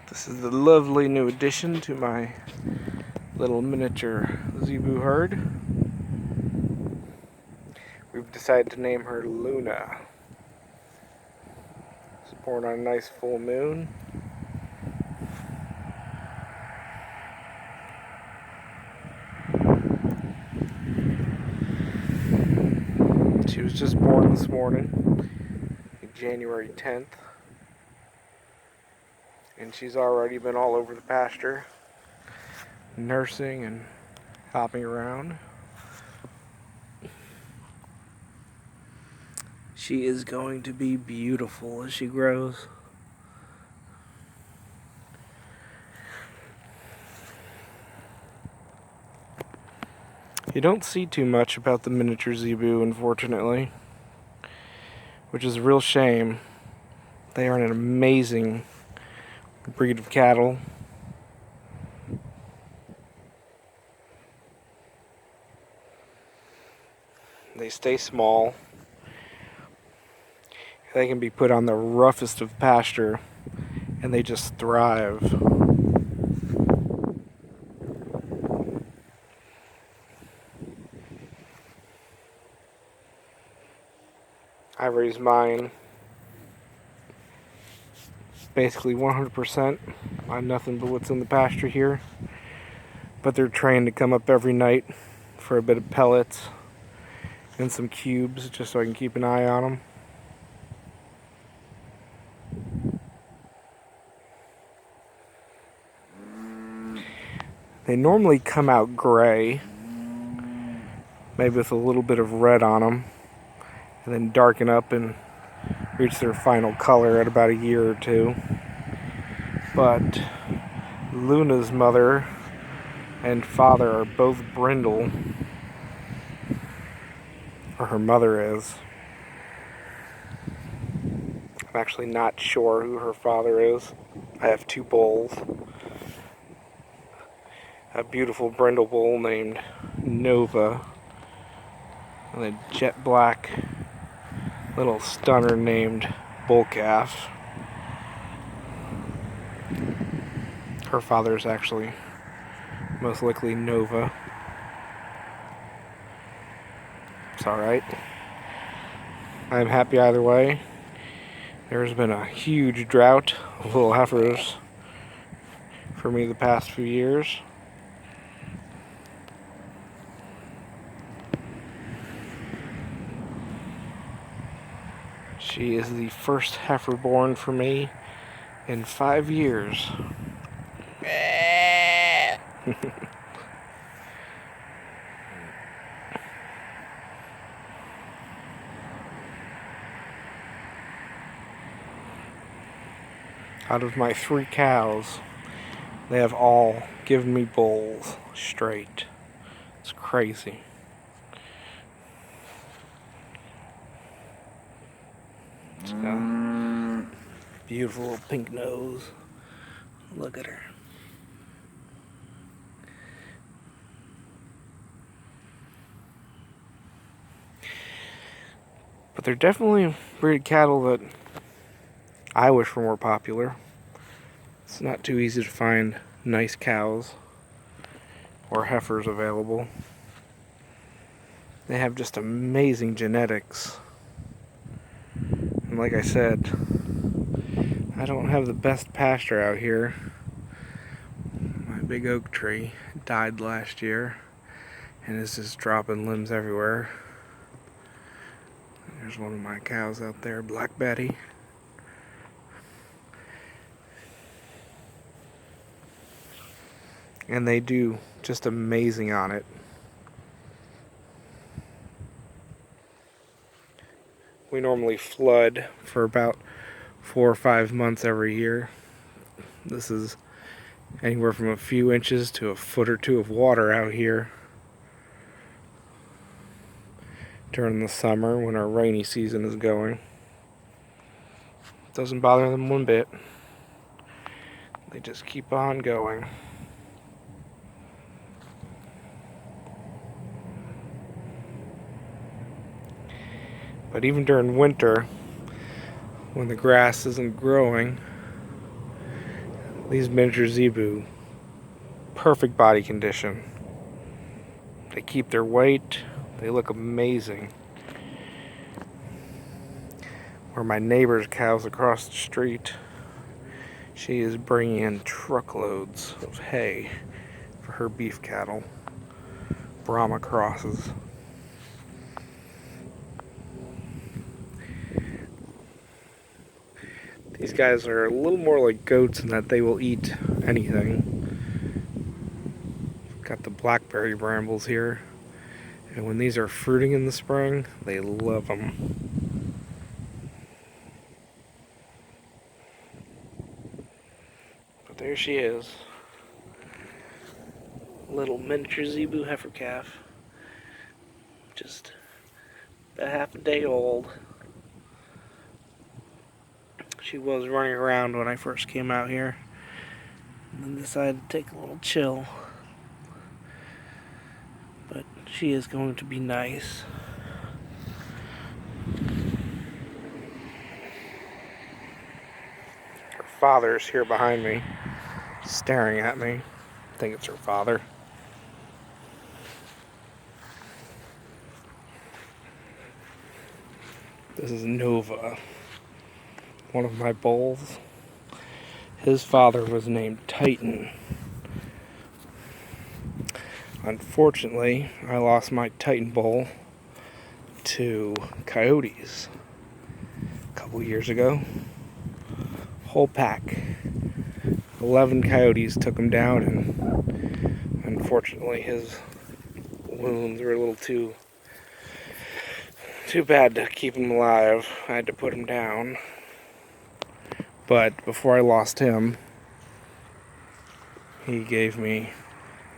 This is the lovely new addition to my little miniature zebu herd. We've decided to name her Luna. She's born on a nice full moon. She was just born this morning, January 10th. And she's already been all over the pasture, nursing and hopping around. She is going to be beautiful as she grows. You don't see too much about the miniature zebu, unfortunately, which is a real shame. They are an amazing breed of cattle. They stay small. They can be put on the roughest of pasture and they just thrive. I raise mine basically 100% on nothing but what's in the pasture here. But they're trained to come up every night for a bit of pellets and some cubes just so I can keep an eye on them. They normally come out gray, maybe with a little bit of red on them, and then darken up and reach their final color at about a year or two. But Luna's mother and father are both brindle, or her mother is. I'm actually not sure who her father is. I have two bulls. A beautiful brindle bull named Nova, and a jet black little stunner named bull calf. Her father is actually most likely Nova. It's alright. I'm happy either way. There's been a huge drought of little heifers for me the past few years. She is the first heifer born for me in 5 years. Out of my 3 cows, they have all given me bulls straight. It's crazy. She's got a beautiful little pink nose. Look at her. But they're definitely a breed of cattle that I wish were more popular. It's not too easy to find nice cows or heifers available. They have just amazing genetics. And like I said, I don't have the best pasture out here. My big oak tree died last year and is just dropping limbs everywhere. There's one of my cows out there, Black Betty. And they do just amazing on it. We normally flood for about 4 or 5 months every year. This is anywhere from a few inches to a foot or two of water out here during the summer when our rainy season is going. Doesn't bother them one bit. They just keep on going. But even during winter, when the grass isn't growing, These miniature zebu, perfect body condition. They keep their weight. They look amazing. Where my neighbor's cows across the street, she is bringing in truckloads of hay for her beef cattle. Brahma crosses. These guys are a little more like goats in that they will eat anything. Got the blackberry brambles here. And when these are fruiting in the spring, they love them. But there she is. Little miniature zebu heifer calf. Just about half a day old. She was running around when I first came out here, and then decided to take a little chill. But she is going to be nice. Her father's here behind me, staring at me. I think it's her father. This is Nova, one of my bulls. His father was named Titan. Unfortunately, I lost my Titan bull to coyotes a couple years ago. Whole pack. 11 coyotes took him down, and unfortunately his wounds were a little too bad to keep him alive. I had to put him down. But before I lost him, he gave me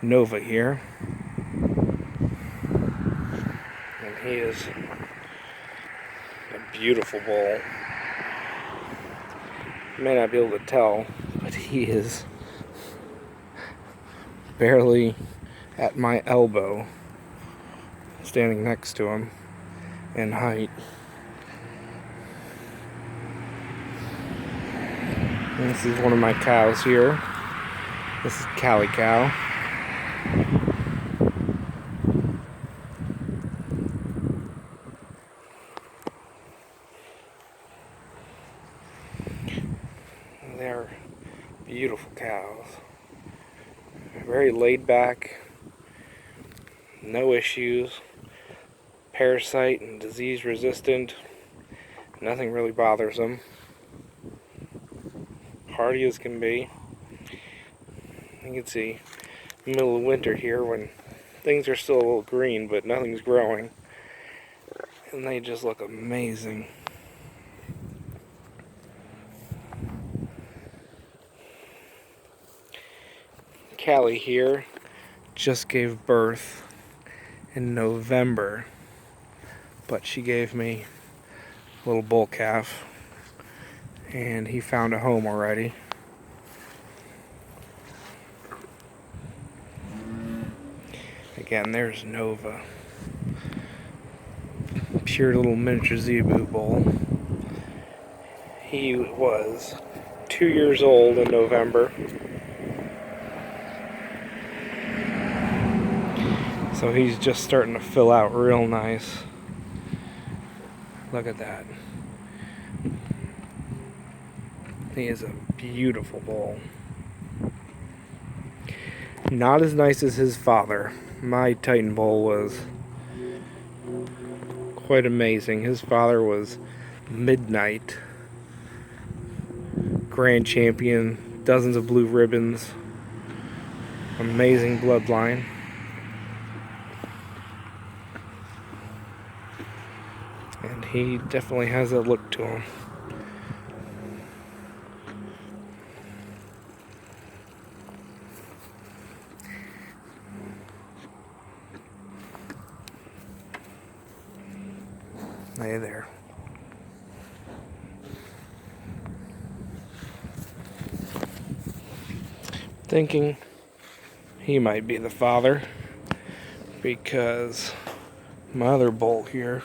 Nova here. And he is a beautiful bull. You may not be able to tell, but he is barely at my elbow, standing next to him in height. And this is one of my cows here. This is Cali cow. They're beautiful cows. Very laid back, no issues, parasite and disease resistant. Nothing really bothers them. Hardy as can be. You can see middle of winter here when things are still a little green, but nothing's growing, and they just look amazing. Callie here just gave birth in November, but she gave me a little bull calf, and he found a home already. Again, there's Nova. Pure little miniature zebu bull. He was 2 years old in November. So he's just starting to fill out real nice. Look at that. He is a beautiful bull. Not as nice as his father. My Titan bull was quite amazing. His father was Midnight, grand champion, dozens of blue ribbons, amazing bloodline. And he definitely has a look to him. Hey there. Thinking he might be the father, because my other bull here,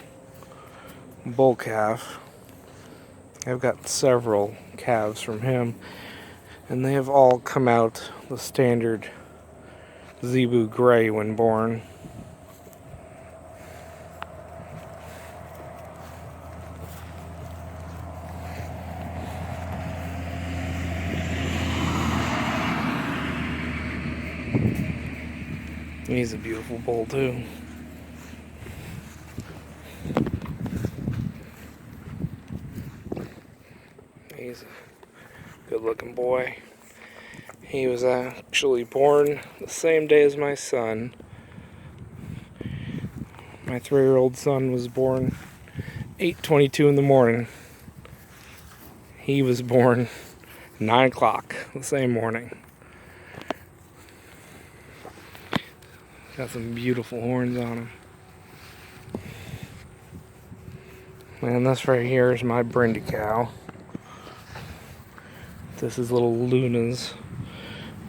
bull calf, I've got several calves from him. And they have all come out the standard zebu gray when born. He's a beautiful bull too. He's a good looking boy. He was actually born the same day as my son. My 3-year-old son was born 8:22 in the morning. He was born 9 o'clock the same morning. Got some beautiful horns on him. And this right here is my Brindle cow. This is little Luna's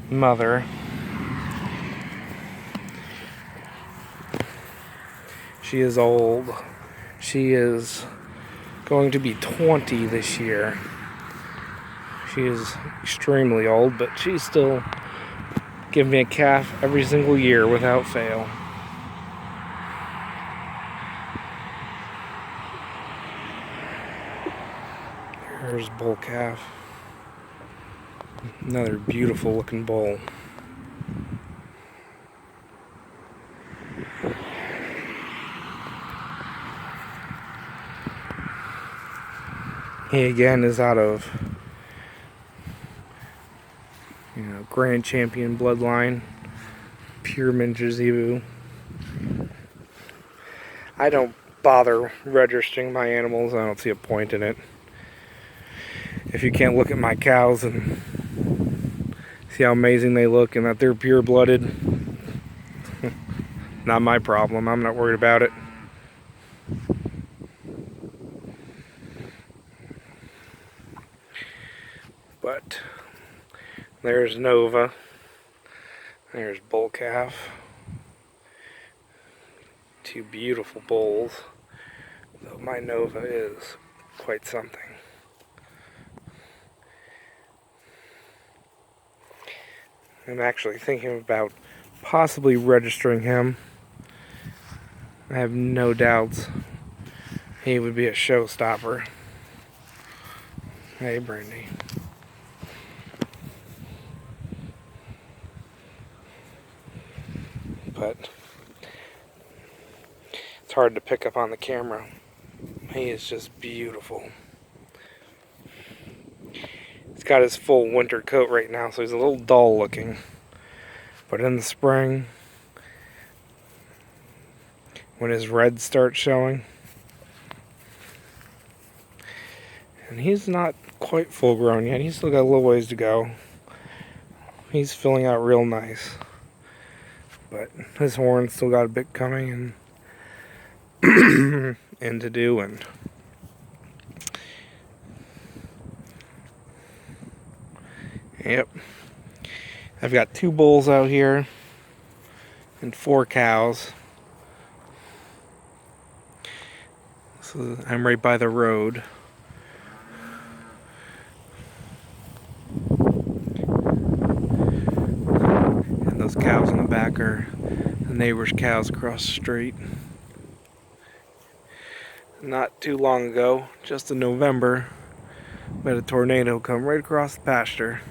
mother. She is old. She is going to be 20 this year. She is extremely old, but she's still giving me a calf every single year without fail. Here's bull calf. Another beautiful looking bull. He again is out of Grand Champion bloodline, pure miniature zebu. I don't bother registering my animals. I don't see a point in it. If you can't look at my cows and see how amazing they look and that they're pure-blooded, not my problem. I'm not worried about it. But there's Nova. There's bull calf. Two beautiful bulls. Though my Nova is quite something. I'm actually thinking about possibly registering him. I have no doubts he would be a showstopper. Hey, Brandy. But it's hard to pick up on the camera. He is just beautiful. He's got his full winter coat right now, so he's a little dull looking. But in the spring, when his red starts showing, and he's not quite full grown yet, he's still got a little ways to go. He's filling out real nice. But his horn's still got a bit coming and to do, and yep. I've got 2 bulls out here and 4 cows. So I'm right by the road. And those cows in the back are the neighbor's cows across the street. Not too long ago, just in November, we had a tornado come right across the pasture.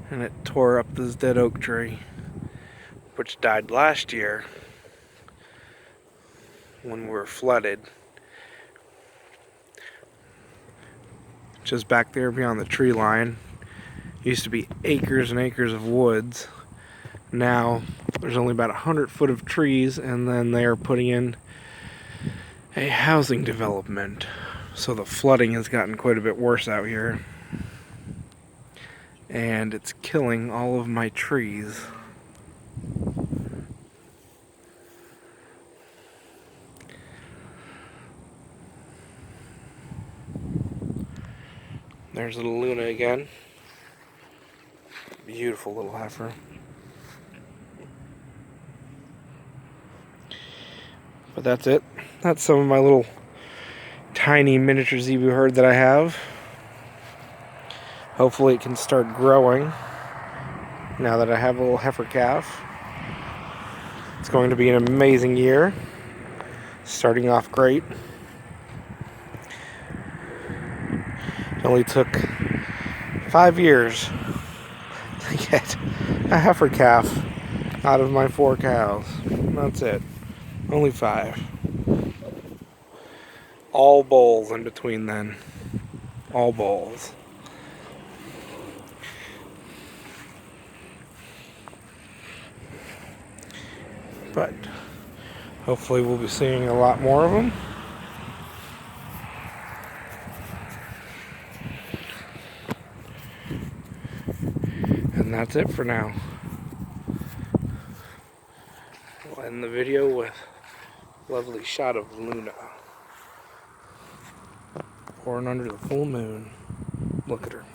And it tore up this dead oak tree, which died last year when we were flooded. Just back there beyond the tree line used to be acres and acres of woods. Now there's only about 100 foot of trees, and then they are putting in a housing development. So the flooding has gotten quite a bit worse out here. And it's killing all of my trees. There's little Luna again. Beautiful little heifer. But that's it. That's some of my little tiny miniature zebu herd that I have. Hopefully it can start growing now that I have a little heifer calf. It's going to be an amazing year. Starting off great. It only took 5 years to get a heifer calf out of my 4 cows. That's it. Only 5. All bulls in between then. All bulls. But hopefully we'll be seeing a lot more of them. And that's it for now. We'll end the video with a lovely shot of Luna pouring under the full moon. Look at her.